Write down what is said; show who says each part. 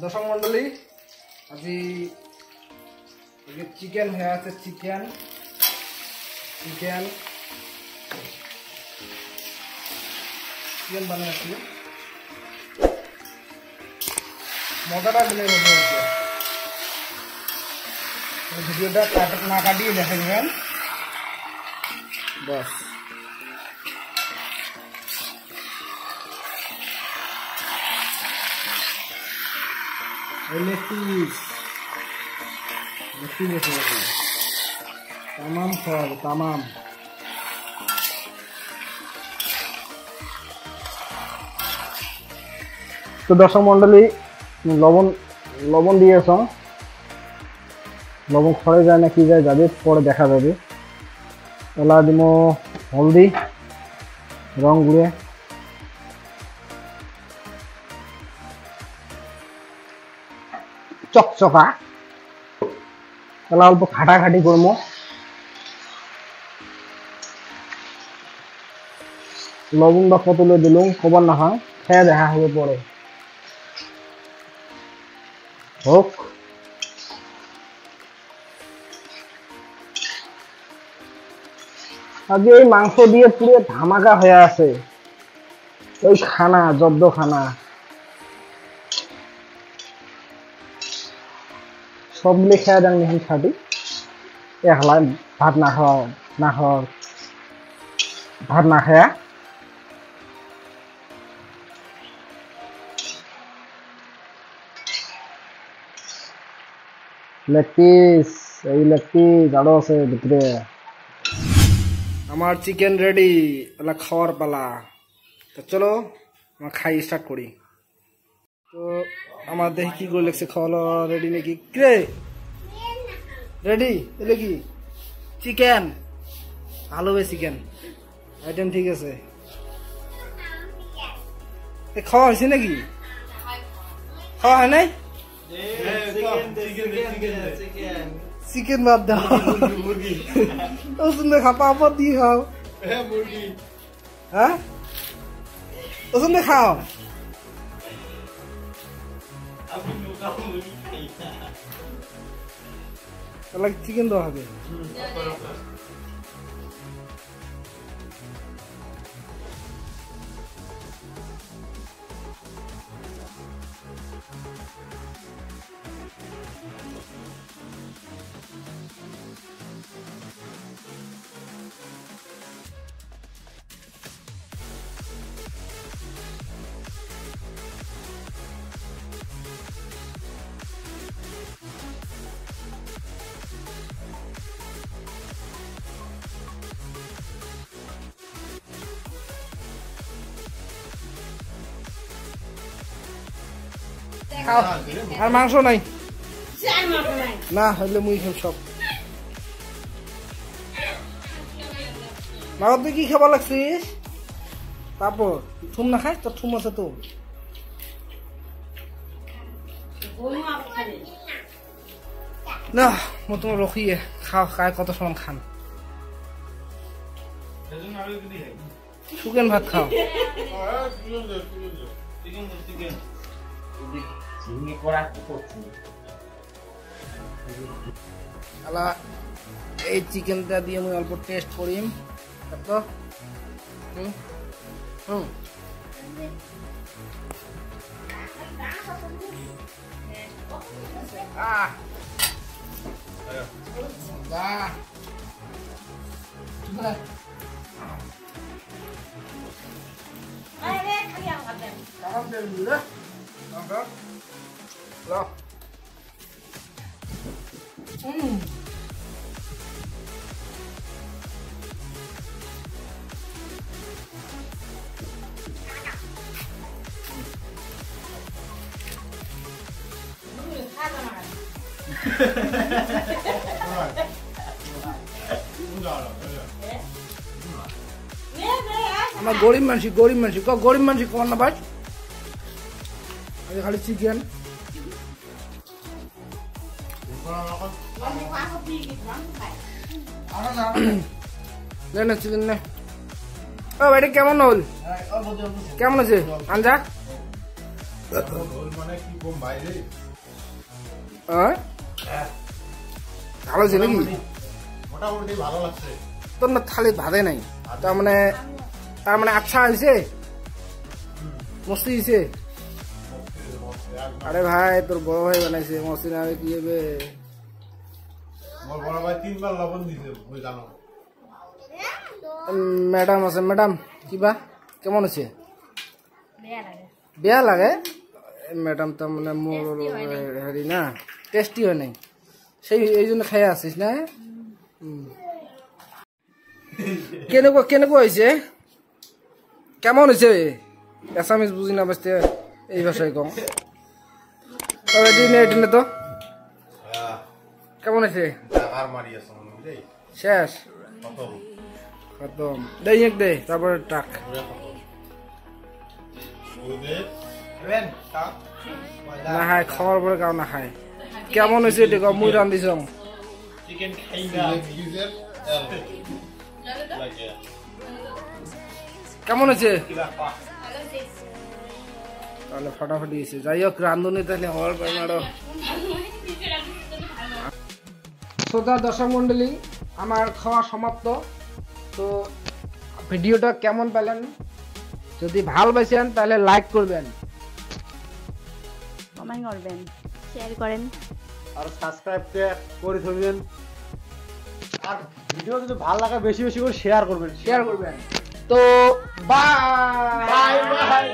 Speaker 1: দর্শক মন্ডলী আজি চিকেন হয়ে আছে চিকেন চিকেন চিকেন বানিয়েছি মজাটা দিলে ভিডিওটা না কাটিয়ে দেখেন बस तमाम फल तमाम तो दर्शक मंडली लवण लवण दिए लवण खड़े जाए ना कि जाए जाबे पर देखा जाबे एला दिमो हल्दी रंग गुड़े चकचका एला अल्प खाटाखाटी करमो लवण बा कतले दिलुं खबर ना হয় খেয়ে দেখা হবে পরে হোক आज ये मांस दिए पूरे धामाका हो खाना जब्द खाना सब मिले खाया जाएंगे हम छाटी एकला भात ना खाओ भात ना खाया लेग पीस आरो আছে ভিতরে আমার চিকেন রেডি এলা খাওয়ার পালা তো চলো আমরা খাই স্টার্ট করি তো আমার দেখি কি করে লাগছে খাওয়া রেডি নাকি রে রেডি এলে কি চিকেন ভালো হবে চিকেন আইটেম ঠিক আছে এ খাওয়া হয়েছে নাকি খাওয়া হয় নাই चिकन बात दो उसने खा पापा दी खाओ मुर्गी हाँ उसने खाओ अलग चिकन दो आगे আর মাংস নাই না হইলে মুই খাম সব মাগত তুই কি খাবার লাগছিস তারপর থুম না খাই তোর থুম আছে তো না মই তোমার রখিয়ে খাও খাই কত সময় খান চিকেন ভাত খাও আলা এই চিকেনটা দিয়ে আমি অল্প টেস্ট করিম তো আমার গরিব মানুষ গরিব মানুষ কোন না ভাই খালি চিকেন না চিকেন না ও এটা কেমন হল কেমন আছে আঞ্জা ভালো আছে নাকি
Speaker 2: মোটামুটি ভালো লাগছে
Speaker 1: তোর না থালি ভাদে নাই তার মানে আচ্ছা হয়েছে মস্তি হয়েছে আরে ভাই তোর বড় ভাই বানাইছে মস্তি না কি হবে
Speaker 2: বড় ভাই 3 বার লবণ দিছে ওই জানো
Speaker 1: ম্যাডাম আছে ম্যাডাম কিবা কেমন আছে বেয়া লাগে ম্যাডাম তো মানে মোর হেৰি না টেস্টি হয় নাই সেই এই জন্য খাই আসিস না কেনেকুৱা কেনেকুৱা হৈছে কেমন হৈছে এসামিজ বুঝি না বাস্তে এই ভাষায় কম তবে এদিনে তো কেমন আছে
Speaker 2: টাকার মারি আছে বুঝলি
Speaker 1: শেষ
Speaker 2: খতম
Speaker 1: খতম দে এক দে তারপরে টাক না খায় খাওয়ার পরে কাউ না খায় কেমন হয়েছে দেখো মুই রান্ধিছ
Speaker 2: চিকেন খাই না ইউজার লাগে
Speaker 1: কেমন আছে
Speaker 2: কিবা পা
Speaker 1: তাহলে ফাটাফাটি হয়েছে যাই হোক রান্ধুনি তাহলে হওয়ার পারে আরো শ্রোতা দর্শক মন্ডলী আমার খাওয়া সমাপ্ত তো ভিডিওটা কেমন পেলেন যদি ভাল পাইছেন তাহলে লাইক করবেন
Speaker 3: কমেন্ট করবেন শেয়ার করেন
Speaker 2: আর সাবস্ক্রাইব করে থবেন আর ভিডিও যদি ভালো লাগে বেশি বেশি করে শেয়ার করবেন
Speaker 1: শেয়ার করবেন তো বাই বাই বাই